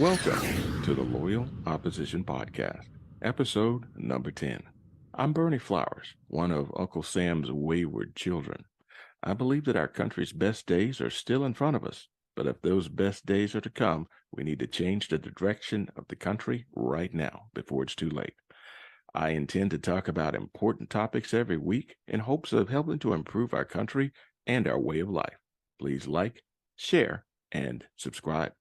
Welcome to the Loyal Opposition Podcast, episode number 10. I'm Berney Flowers, one of Uncle Sam's wayward children. I believe that our country's best days are still in front of us, but if those best days are to come, we need to change the direction of the country right now before it's too late. I intend to talk about important topics every week in hopes of helping to improve our country and our way of life. Please like, share, and subscribe.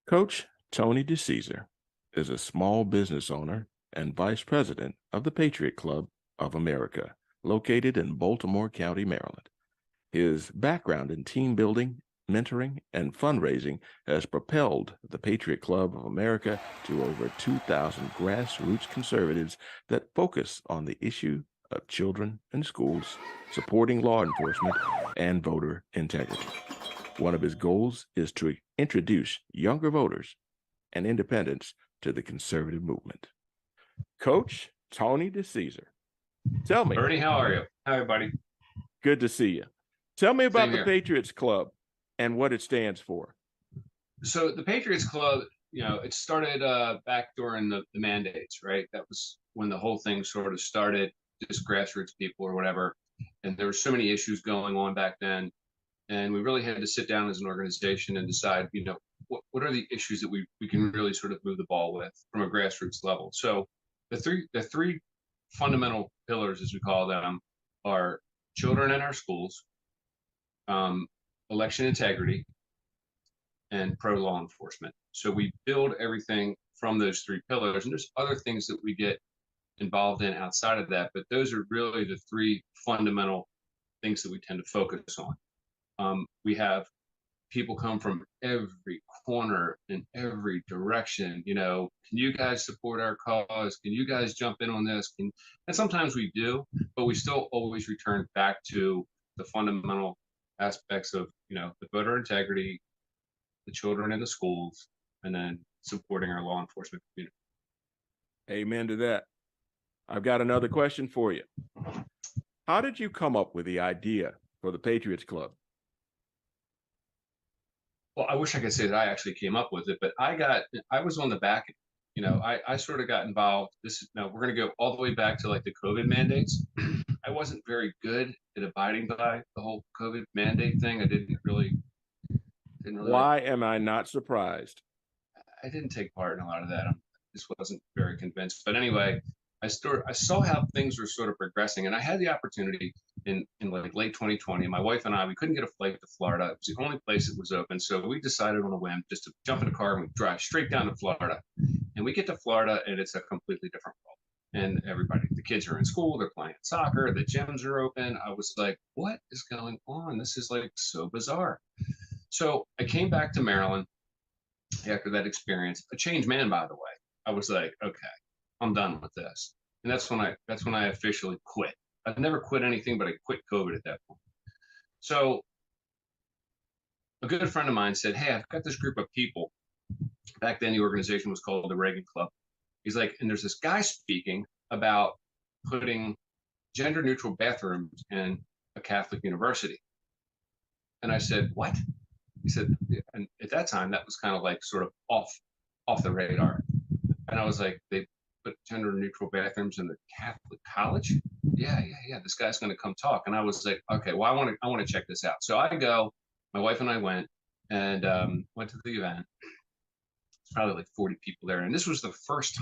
Coach Tony Cesar is a small business owner and vice president of the Patriot Club of America, located in Baltimore County, Maryland. His background in team building, mentoring, and fundraising has propelled the Patriot Club of America to over 2,000 grassroots conservatives that focus on the issue of children and schools, supporting law enforcement, and voter integrity. One of his goals is to introduce younger voters and independents to the conservative movement. Coach Tony Cesar, tell me. Berney, how are you? Hi, everybody. Good to see you. Tell me about Same the here. Patriots Club and what it stands for. So the Patriots Club, it started back during the mandates, right? That was when the whole thing sort of started, just grassroots people or whatever. And there were so many issues going on back then. And we really had to sit down as an organization and decide, what are the issues that we can really sort of move the ball with from a grassroots level. So the three fundamental pillars, as we call them, are children in our schools, election integrity, and pro-law enforcement. So we build everything from those three pillars, and there's other things that we get involved in outside of that, but those are really the three fundamental things that we tend to focus on. We have people come from every corner in every direction. Can you guys support our cause? Can you guys jump in on this? And sometimes we do, but we still always return back to the fundamental aspects of, the voter integrity, the children in the schools, and then supporting our law enforcement community. Amen to that. I've got another question for you. How did you come up with the idea for the Patriots Club? Well, I wish I could say that I actually came up with it, but I was on the back. I sort of got involved. We're going to go all the way back to like the COVID mandates. I wasn't very good at abiding by the whole COVID mandate thing. I didn't really. Why am I not surprised? I didn't take part in a lot of that. I just wasn't very convinced. But anyway, I saw how things were sort of progressing, and I had the opportunity in like late 2020. My wife and I, we couldn't get a flight to Florida. It was the only place that was open, so we decided on a whim just to jump in a car and we drive straight down to Florida. And we get to Florida, and it's a completely different world. And the kids are in school, they're playing soccer, the gyms are open. I was like, what is going on? This is like so bizarre. So I came back to Maryland after that experience, a changed man, by the way. I was like, okay, I'm done with this. And that's when I officially quit. I've never quit anything, but I quit COVID at that point. So a good friend of mine said, hey, I've got this group of people. Back then, the organization was called the Reagan Club. He's like, and there's this guy speaking about putting gender neutral bathrooms in a Catholic university. And I said, what? He said, and at that time, that was kind of like sort of off the radar. And I was like, they put gender neutral bathrooms in the Catholic college? Yeah. This guy's going to come talk. And I was like, okay, well, I want to check this out. So I go, my wife and I went to the event. It's probably like 40 people there. And this was the first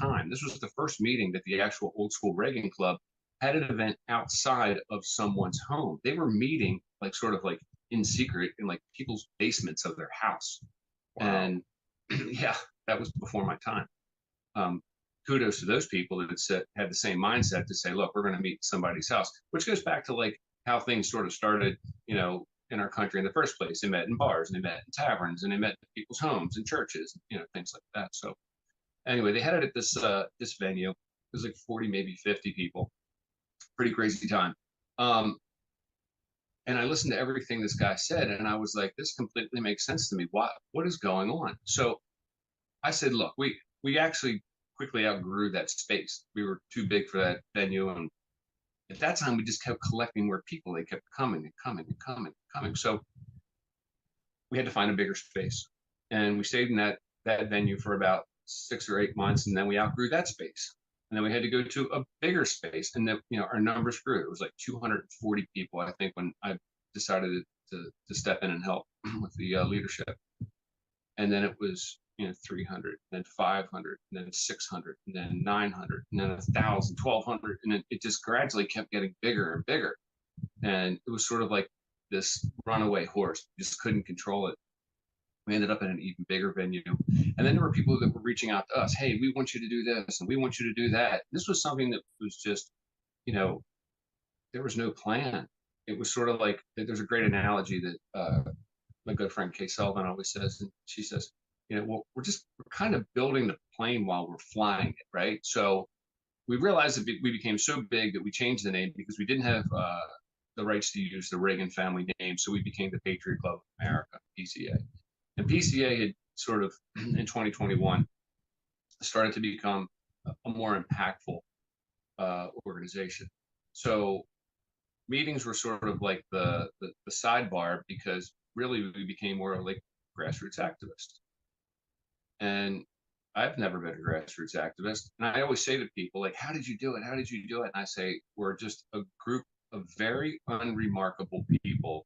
meeting that the actual old school Reagan Club had an event outside of someone's home. They were meeting like sort of like in secret in like people's basements of their house. Wow. And yeah, that was before my time. Kudos to those people that had the same mindset to say, look, we're going to meet somebody's house, which goes back to like how things sort of started, in our country in the first place. They met in bars, and they met in taverns, and they met in people's homes and churches, things like that. So anyway, they had it at this venue. It was like 40, maybe 50 people. Pretty crazy time. And I listened to everything this guy said, and I was like, this completely makes sense to me. What is going on? So I said, look, we actually quickly outgrew that space. We were too big for that venue. And at that time, we just kept collecting more people. They kept coming and coming and coming and coming. So we had to find a bigger space. And we stayed in that that venue for about 6 or 8 months, and then we outgrew that space. And then we had to go to a bigger space, and then our numbers grew. It was like 240 people, I think, when I decided to step in and help with the leadership. And then it was 300, then 500, and then 600, and then 900, and then 1,000, 1,200, and then it just gradually kept getting bigger and bigger. And it was sort of like this runaway horse. You just couldn't control it. We ended up in an even bigger venue. And then there were people that were reaching out to us. Hey, we want you to do this, and we want you to do that. This was something that was just, there was no plan. It was sort of like, there's a great analogy that my good friend Kay Sullivan always says, and she says, we're kind of building the plane while we're flying it, right? So we realized that we became so big that we changed the name because we didn't have the rights to use the Reagan family name. So we became the Patriot Club of America, PCA. And PCA had sort of, in 2021, started to become a more impactful organization. So meetings were sort of like the sidebar, because really we became more like grassroots activists. And I've never been a grassroots activist. And I always say to people, like, how did you do it? How did you do it? And I say, we're just a group of very unremarkable people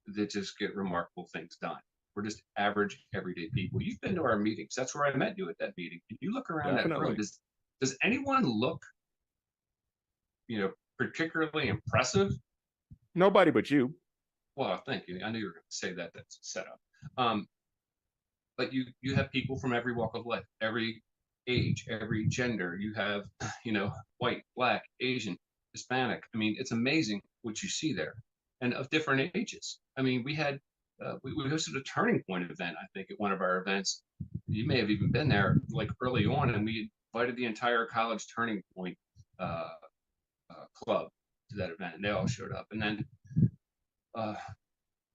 that just get remarkable things done. We're just average, everyday people. You've been to our meetings. That's where I met you, at that meeting. If you look around that room, does anyone look, particularly impressive? Nobody but you. Well, thank you. I knew you were going to say that. That's set up. But you have people from every walk of life, every age, every gender. You have, white, black, Asian, Hispanic. I mean, it's amazing what you see there, and of different ages. I mean, we had we hosted a Turning Point event, I think, at one of our events. You may have even been there, like, early on, and we invited the entire college Turning Point club to that event, and they all showed up. And then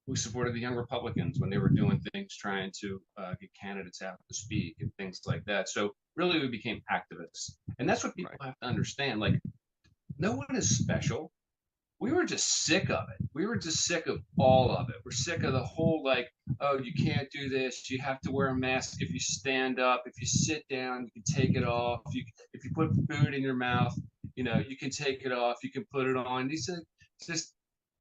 we supported the Young Republicans when they were doing things trying to get candidates out to speak and things like that. So really, we became activists, and that's what people have to understand. Like, no one is special. We were just sick of it. We were just sick of all of it. We're sick of the whole, like, oh, you can't do this. You have to wear a mask if you stand up. If you sit down, you can take it off. If you put food in your mouth, you can take it off. You can put it on. These are just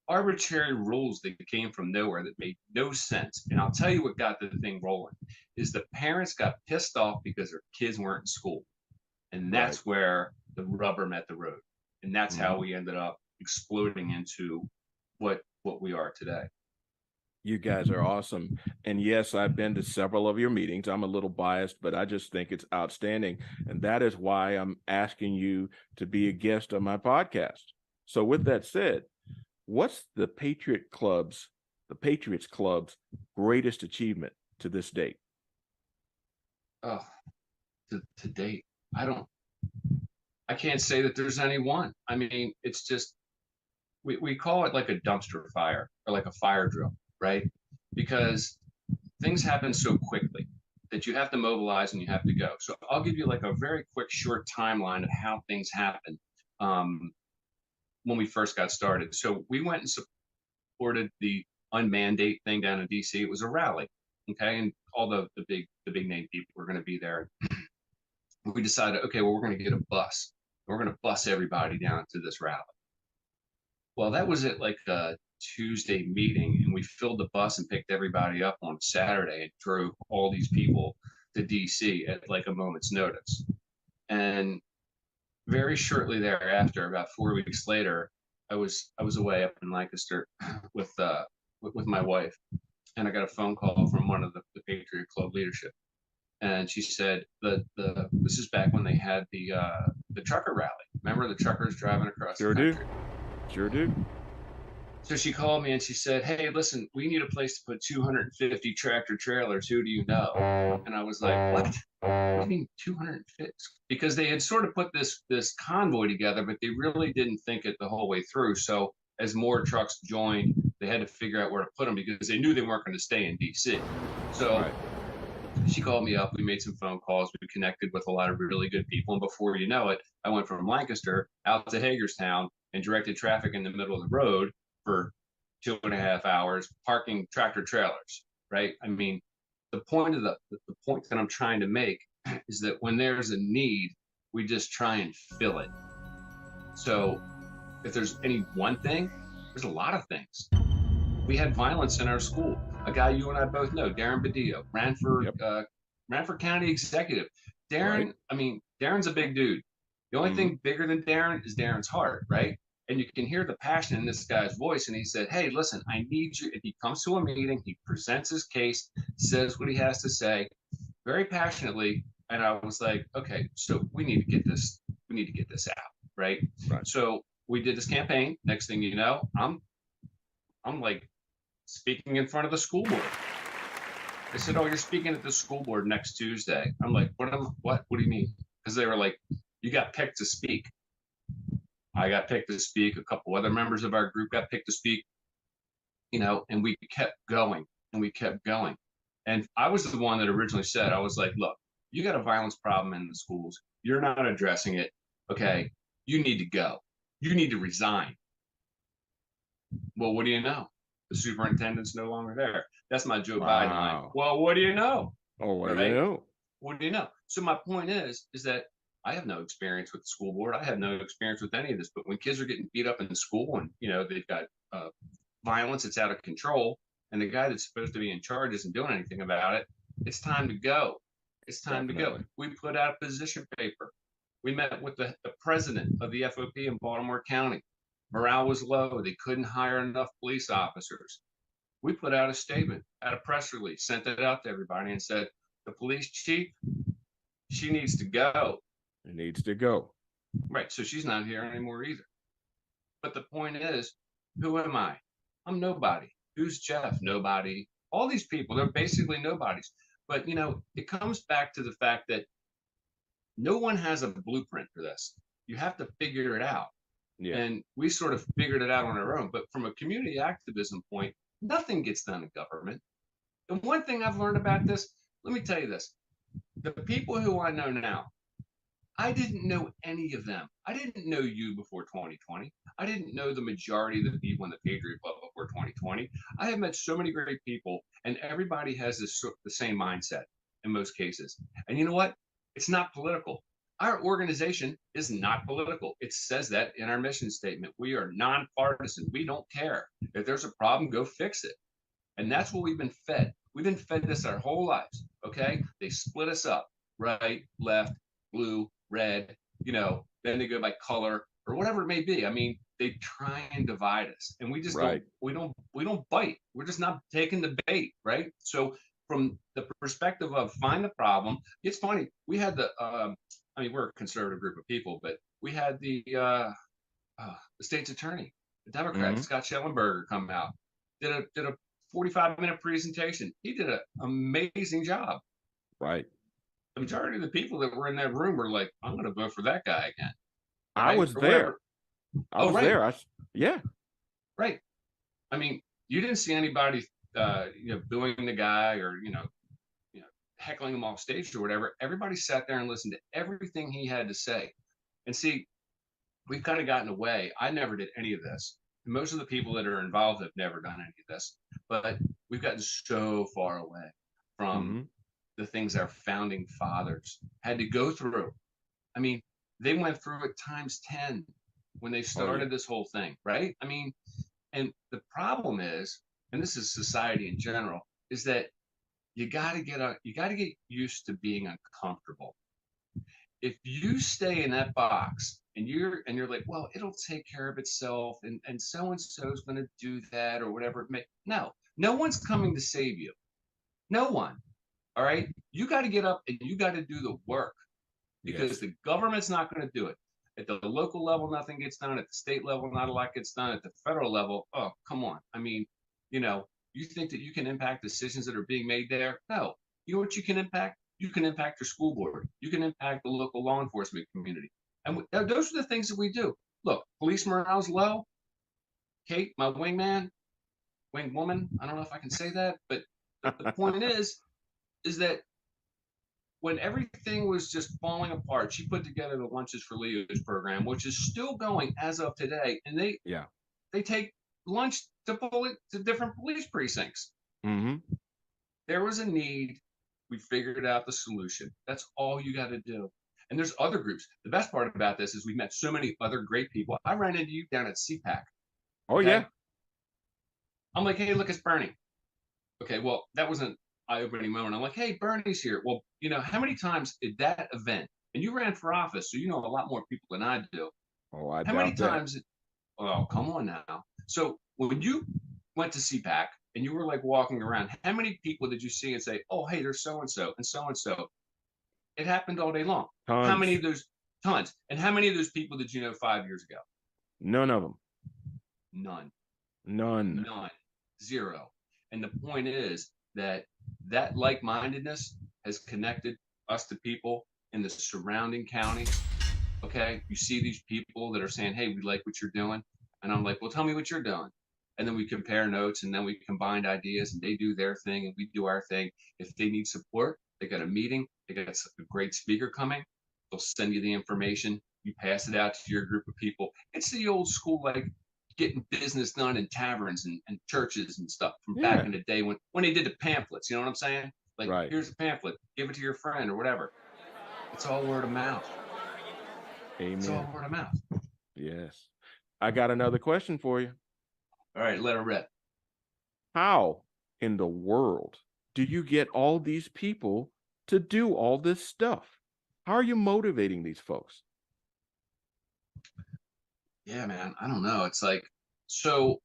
arbitrary rules that came from nowhere that made no sense. And I'll tell you what got the thing rolling is the parents got pissed off because their kids weren't in school. And that's where the rubber met the road. And that's how we ended up exploding into what we are today. You guys are awesome. And yes, I've been to several of your meetings. I'm a little biased, but I just think it's outstanding. And that is why I'm asking you to be a guest on my podcast. So with that said, what's the Patriots Club's greatest achievement to this date? Oh, to date, I can't say that there's any one. I mean, it's just, we call it like a dumpster fire or like a fire drill, right? Because things happen so quickly that you have to mobilize and you have to go. So I'll give you like a very quick, short timeline of how things happen when we first got started. So we went and supported the unmandate thing down in DC. It was a rally, okay, and all the big name people were going to be there. We decided, okay, well, we're going to get a bus. We're going to bus everybody down to this rally. Well, that was at like a Tuesday meeting, and we filled the bus and picked everybody up on Saturday and drove all these people to DC at like a moment's notice. And very shortly thereafter, about 4 weeks later, I was away up in Lancaster with my wife, and I got a phone call from one of the Patriot Club leadership, and she said that this is back when they had the trucker rally. Remember the truckers driving across the country? Sure do. So she called me and she said, "Hey, listen, we need a place to put 250 tractor trailers. Who do you know?" And I was like, "What? What do you mean 250?" Because they had sort of put this convoy together, but they really didn't think it the whole way through. So as more trucks joined, they had to figure out where to put them because they knew they weren't going to stay in DC. So she called me up. We made some phone calls. We connected with a lot of really good people. And before you know it, I went from Lancaster out to Hagerstown and directed traffic in the middle of the road for 2.5 hours, parking tractor trailers, right? I mean, the point of the point that I'm trying to make is that when there's a need, we just try and fill it. So if there's any one thing, there's a lot of things. We had violence in our school. A guy you and I both know, Darren Badillo, ran for Ranford County executive. Darren, I mean, Darren's a big dude. The only thing bigger than Darren is Darren's heart, right? And you can hear the passion in this guy's voice. And he said, hey, listen, I need you. If he comes to a meeting, he presents his case, says what he has to say very passionately. And I was like, okay, so we need to get this out, right? So we did this campaign. Next thing you know, I'm like speaking in front of the school board. They said, oh, you're speaking at the school board next Tuesday. I'm like, what do you mean? Because they were like, you got picked to speak. I got picked to speak. A couple other members of our group got picked to speak, and we kept going and we kept going. And I was the one that originally said, I was like, look, you got a violence problem in the schools. You're not addressing it. Okay. You need to go. You need to resign. Well, what do you know? The superintendent's no longer there. That's my Joe Biden line. Well, what do you know? Oh, what do you know? What do you know? So my point is that I have no experience with the school board. I have no experience with any of this. But when kids are getting beat up in school and, they've got violence, it's out of control, and the guy that's supposed to be in charge isn't doing anything about it, it's time to go. It's time to go. We put out a position paper. We met with the president of the FOP in Baltimore County. Morale was low. They couldn't hire enough police officers. We put out a statement, out a press release, sent it out to everybody and said, the police chief, she needs to go. It needs to go. Right. So she's not here anymore either. But the point is, who am I? I'm nobody. Who's Jeff? Nobody. All these people, they're basically nobodies. But, it comes back to the fact that no one has a blueprint for this. You have to figure it out. Yeah. And we sort of figured it out on our own. But from a community activism point, nothing gets done in government. And one thing I've learned about this, let me tell you this. The people who I know now, I didn't know any of them. I didn't know you before 2020. I didn't know the majority of the people in the Patriot Club before 2020. I have met so many great people, and everybody has the same mindset in most cases. And you know what? It's not political. Our organization is not political. It says that in our mission statement. We are nonpartisan. We don't care. If there's a problem, go fix it. And that's what we've been fed. We've been fed this our whole lives, okay? They split us up, right, left, blue, red, then they go by color or whatever it may be. I mean, they try and divide us, and we just don't bite. We're just not taking the bait, right? So from the perspective of find the problem, it's funny. We had we're a conservative group of people, but we had the state's attorney, the Democrat, Scott Schellenberger, come out, did a 45-minute presentation. He did an amazing job. Right. The majority of the people that were in that room were like, I'm going to vote for that guy again. Right? I was there. I was there. Yeah. Right. I mean, you didn't see anybody, booing the guy or, heckling him off stage or whatever. Everybody sat there and listened to everything he had to say. And see, we've kind of gotten away. I never did any of this. Most of the people that are involved have never done any of this, but we've gotten so far away from the things our founding fathers had to go through. I mean, they went through it times 10 when they started this whole thing, right? I mean, and the problem is, and this is society in general, is that you got to get used to being uncomfortable. If you stay in that box and you're like, well, it'll take care of itself, and so and so is going to do that or whatever it may. No one's coming to save you. No one. All right. You got to get up and you got to do the work, because the government's not going to do it. At the local level, nothing gets done. At the state level, not a lot gets done. At the federal level, oh, come on. I mean, you think that you can impact decisions that are being made there? No. You know what you can impact? You can impact your school board. You can impact the local law enforcement community. And those are the things that we do. Look, police morale's low. Kate, my wingman, wing woman, I don't know if I can say that, but the point is that when everything was just falling apart, she put together the Lunches for Leos program, which is still going as of today. And they take lunch to different police precincts. There was a need. We figured out the solution. That's all you got to do. And there's other groups. The best part about this is we met so many other great people. I ran into you down at CPAC. Oh, Okay. yeah. I'm like, hey, look, it's Berney. Okay. Well, that was an eye-opening moment. I'm like, hey, Berney's here. Well, how many times did that event, and you ran for office, so you know a lot more people than I do. Oh, I How many doubt that. times? Oh, come on now. So when you went to CPAC and you were like walking around, how many people did you see and say, oh, hey, there's so and so and so and so? It happened all day long. How many Tons. of those? Tons. And how many of those people did you know 5 years ago? None of them. None. None. None. Zero. And the point is that like-mindedness has connected us to people in the surrounding counties. Okay. You see these people that are saying, hey, we like what you're doing. And I'm like, well, tell me what you're doing. And then we compare notes and then we combine ideas and they do their thing and we do our thing. If they need support, they got a meeting, they got a great speaker coming. They'll send you the information. You pass it out to your group of people. It's the old school, like getting business done in taverns and churches and stuff from back Yeah. in the day when they did the pamphlets. You know what I'm saying? Like, Right. here's a pamphlet, give it to your friend or whatever. It's all word of mouth. It's all Amen. word of mouth. Yes. I got another question for you. All right, let her rip. How in the world do you get all these people to do all this stuff? How are you motivating these folks? Yeah, man. I don't know. It's like, so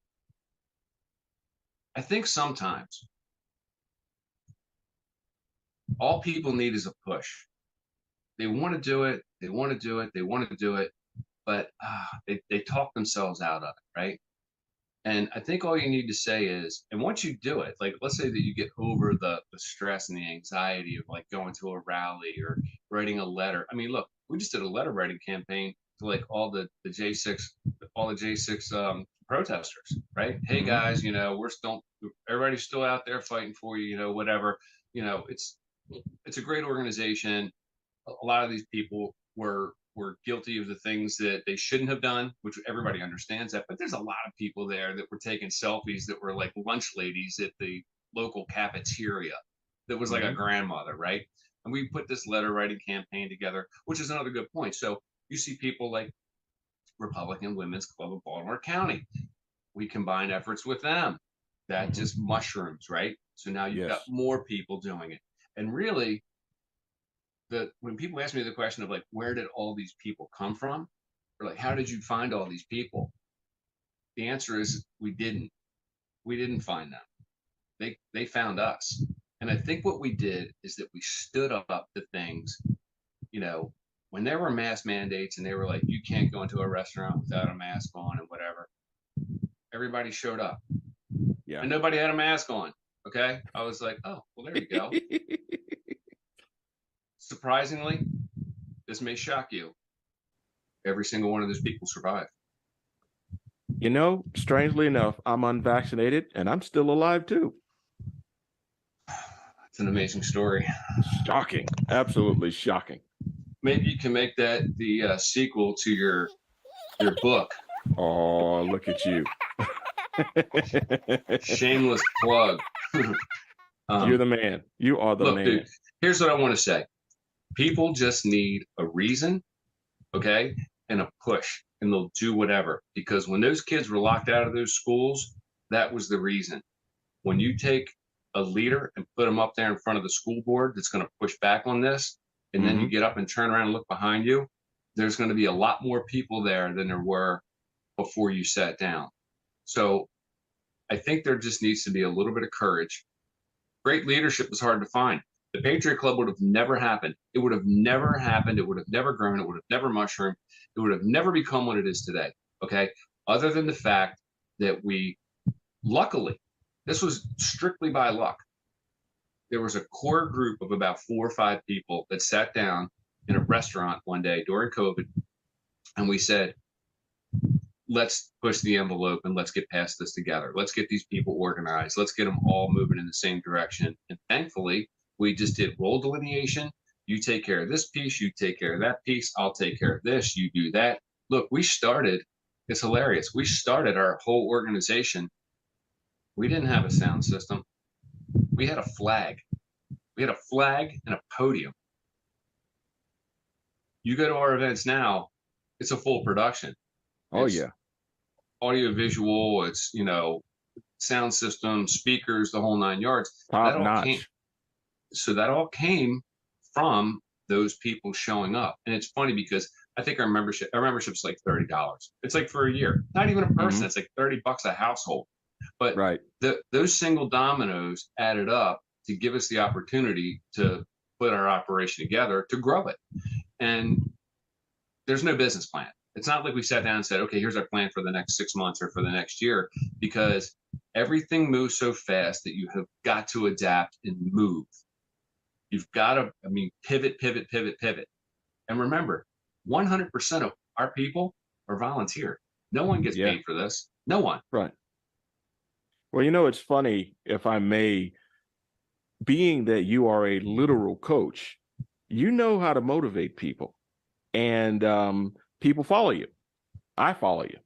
I think sometimes all people need is a push. They want to do it. They want to do it. They want to do it, but they talk themselves out of it, right? And I think all you need to say is, and once you do it, like let's say that you get over the stress and the anxiety of like going to a rally or writing a letter. I mean, look, we just did a letter writing campaign to like all the J6 protesters, right? Hey Mm-hmm. guys, we're still everybody's still out there fighting for you, whatever. It's a great organization. A lot of these people were guilty of the things that they shouldn't have done, which everybody understands that. But there's a lot of people there that were taking selfies that were like lunch ladies at the local cafeteria that was like a Mm-hmm. grandmother, right? And we put this letter writing campaign together, which is another good point. So you see people like Republican Women's Club of Baltimore County. We combine efforts with them. That Mm-hmm. just mushrooms, right? So now you've got Yes. more people doing it. And really, when people ask me the question of like, where did all these people come from? Or like, how did you find all these people? The answer is we didn't. We didn't find them. They found us. And I think what we did is that we stood up to things, you know, when there were mask mandates and they were like, you can't go into a restaurant without a mask on and whatever, everybody showed up Yeah. and nobody had a mask on. Okay. I was like, oh, well, there you go. Surprisingly, this may shock you. Every single one of those people survived. Strangely enough, I'm unvaccinated and I'm still alive too. It's an amazing story. Shocking. Absolutely shocking. Maybe you can make that the sequel to your book. Oh, look at you. Shameless plug. You're the man. You are the Look, man. dude, here's what I want to say. People just need a reason, okay, and a push, and they'll do whatever. Because when those kids were locked out of those schools, that was the reason. When you take a leader and put them up there in front of the school board that's going to push back on this, and then you Mm-hmm. get up and turn around and look behind you, there's going to be a lot more people there than there were before you sat down. So I think there just needs to be a little bit of courage. Great leadership is hard to find. The Patriot Club would have never happened. It would have never happened. It would have never grown. It would have never mushroomed. It would have never become what it is today. Okay. Other than the fact that luckily, this was strictly by luck. There was a core group of about 4 or 5 people that sat down in a restaurant one day during COVID. And we said, let's push the envelope and let's get past this together. Let's get these people organized. Let's get them all moving in the same direction. And thankfully, we just did role delineation. You take care of this piece, you take care of that piece, I'll take care of this, you do that. Look, it's hilarious. We started our whole organization. We didn't have a sound system. We had a flag. We had a flag and a podium. You go to our events now, it's a full production. Oh It's yeah. audio visual, it's, sound system, speakers, the whole 9 yards. Top That all came. notch. So that all came from those people showing up. And it's funny because I think our membership's like $30. It's like for a year, not even a person. It's like $30 a household. But Right. those single dominoes added up to give us the opportunity to put our operation together to grow it. And there's no business plan. It's not like we sat down and said, okay, here's our plan for the next 6 months or for the next year, because everything moves so fast that you have got to adapt and move. You've got to, pivot. And remember, 100% of our people are volunteer. No one gets paid for this. No one. Right. Well, it's funny, if I may, being that you are a literal coach, you know how to motivate people, and people follow you. I follow you.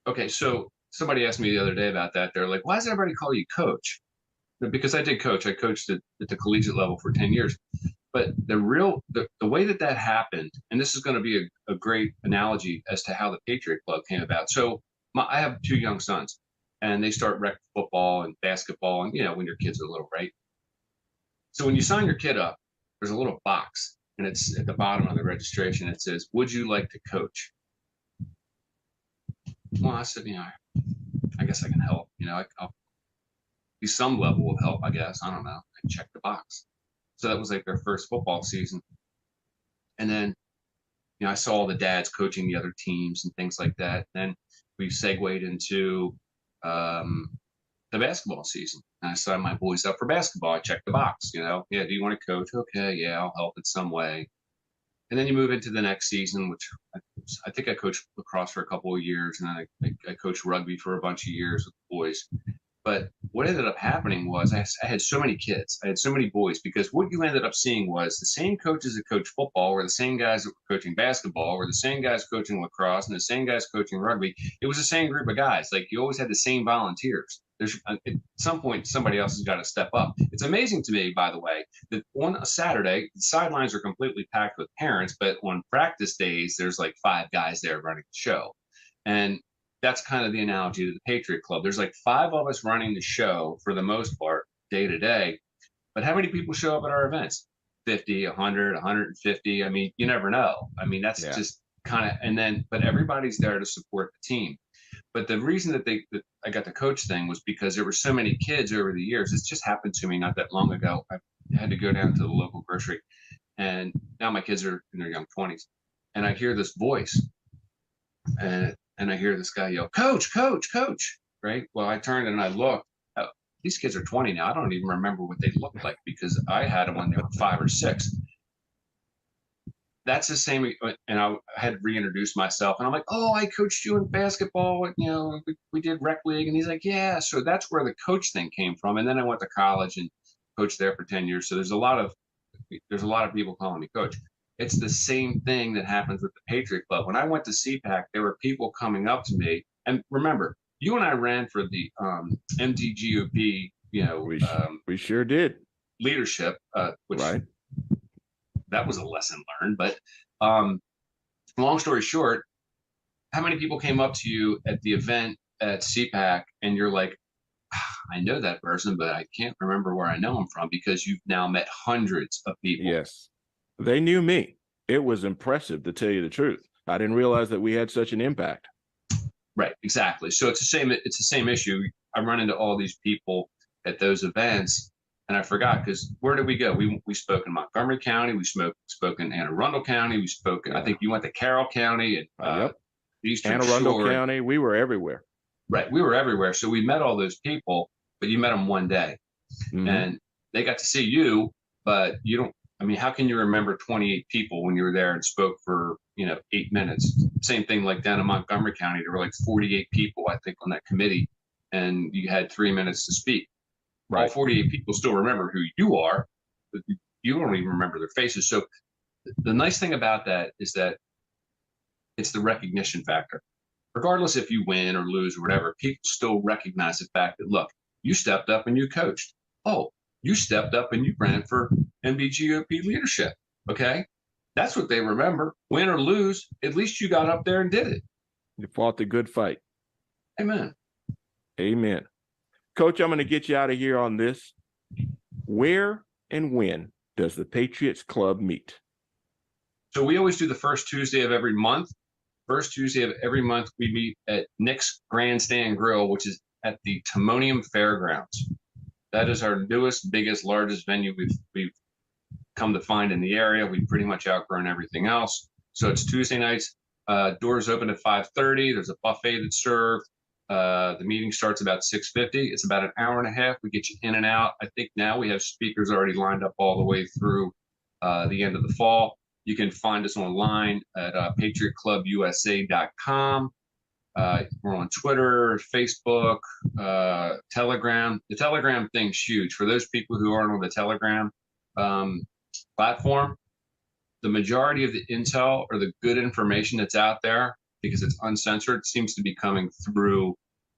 Okay, so somebody asked me the other day about that. They're like, why does everybody call you coach? Because I did coach. I coached at the collegiate level for 10 years. But the way that happened, and this is going to be a great analogy as to how the Patriot Club came about. So I have 2 young sons, and they start rec football and basketball, and when your kids are little, right? So when you sign your kid up, there's a little box, and it's at the bottom of the registration. It says, "Would you like to coach?" Well, I said, I guess I can help. I'll be some level of help, I guess. I don't know. I checked the box. So that was like their first football season. And then, I saw all the dads coaching the other teams and things like that. Then we segued into the basketball season. And I signed my boys up for basketball. I checked the box, yeah, do you want to coach? Okay, yeah, I'll help in some way. And then you move into the next season, which I think I coached lacrosse for a couple of years, and then I coached rugby for a bunch of years with the boys. But what ended up happening was I had so many kids. I had so many boys, because what you ended up seeing was the same coaches that coached football were the same guys that were coaching basketball, were the same guys coaching lacrosse, and the same guys coaching rugby. It was the same group of guys. Like, you always had the same volunteers. At some point, somebody else has got to step up. It's amazing to me, by the way, that on a Saturday, the sidelines are completely packed with parents, but on practice days, there's like 5 guys there running the show. And that's kind of the analogy to the Patriot Club. There's like 5 of us running the show for the most part, day to day. But how many people show up at our events? 50, 100, 150. You never know. That's just kind of, but everybody's there to support the team. But the reason that I got the coach thing was because there were so many kids over the years. It's just happened to me not that long ago. I had to go down to the local grocery, and now my kids are in their young 20s, and I hear this voice, and I hear this guy yell, "Coach, coach, coach!" Right? Well, I turned and I looked. These kids are 20 now. I don't even remember what they looked like, because I had them when they were 5 or 6. That's the same. And I had reintroduced myself, and I'm like, "Oh, I coached you in basketball. We did rec league." And he's like, "Yeah." So that's where the coach thing came from. And then I went to college and coached there for 10 years. So there's a lot of people calling me coach. It's the same thing that happens with the Patriot Club. When I went to CPAC, there were people coming up to me. And remember, you and I ran for the MDGOP, we sure did. Leadership, which right. That was a lesson learned. But long story short, how many people came up to you at the event at CPAC and you're like, I know that person, but I can't remember where I know him from, because you've now met hundreds of people. Yes. They knew me. It was impressive, to tell you the truth. I didn't realize that we had such an impact. Right, exactly. So it's the same issue. I run into all these people at those events, and I forgot, because where did we go? We spoke in Montgomery County. We spoke in Anne Arundel County. We spoke. I think you went to Carroll County and Eastern Anne Arundel Shore. County. We were everywhere. Right, we were everywhere. So we met all those people, but you met them one day, and they got to see you, but you don't. How can you remember 28 people when you were there and spoke for 8 minutes? Same thing like down in Montgomery County. There were like 48 people, I think, on that committee, and you had 3 minutes to speak. Right. All 48 people still remember who you are, but you don't even remember their faces. So the nice thing about that is that it's the recognition factor. Regardless if you win or lose or whatever, people still recognize the fact that, look, you stepped up and you coached. Oh, you stepped up and you ran for NBGOP leadership. Okay. That's what they remember. Win or lose, at least you got up there and did it. You fought the good fight. Amen. Amen. Coach, I'm going to get you out of here on this. Where and when does the Patriots Club meet? So we always do the first Tuesday of every month. First Tuesday of every month, we meet at Nick's Grandstand Grill, which is at the Timonium Fairgrounds. That is our newest, biggest, largest venue we've come to find in the area. We've pretty much outgrown everything else. So it's Tuesday nights. Doors open at 5:30. There's a buffet that's served. The meeting starts about 6:50. It's about an hour and a half. We get you in and out. I think now we have speakers already lined up all the way through the end of the fall. You can find us online at patriotclubusa.com. We're on Twitter, Facebook, Telegram. The Telegram thing's huge. For those people who aren't on the Telegram platform, the majority of the intel or the good information that's out there, because it's uncensored, seems to be coming through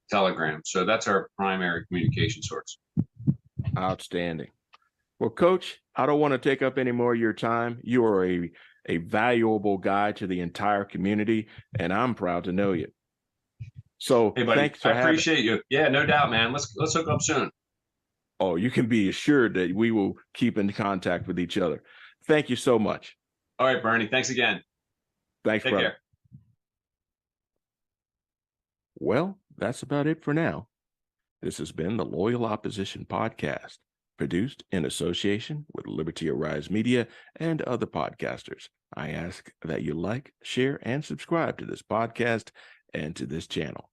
Telegram. So that's our primary communication source. Outstanding. Well, Coach, I don't want to take up any more of your time. You are a valuable guy to the entire community, and I'm proud to know you. So hey, buddy, thanks for I appreciate you. Yeah, no doubt, man. Let's hook up soon. Oh, you can be assured that we will keep in contact with each other. Thank you so much. All right, Bernie. Thanks again. Thanks, Take brother. care. Well, that's about it for now. This has been the Loyal Opposition Podcast, produced in association with Liberty Arise Media and other podcasters. I ask that you like, share, and subscribe to this podcast and to this channel.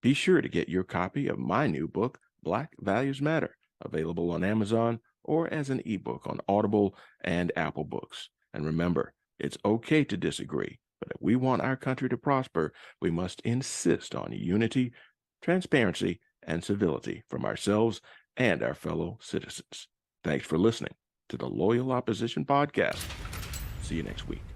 Be sure to get your copy of my new book, Black Values Matter, available on Amazon or as an ebook on Audible and Apple Books. And remember, it's okay to disagree, but if we want our country to prosper, we must insist on unity, transparency, and civility from ourselves and our fellow citizens. Thanks for listening to the Loyal Opposition Podcast. See you next week.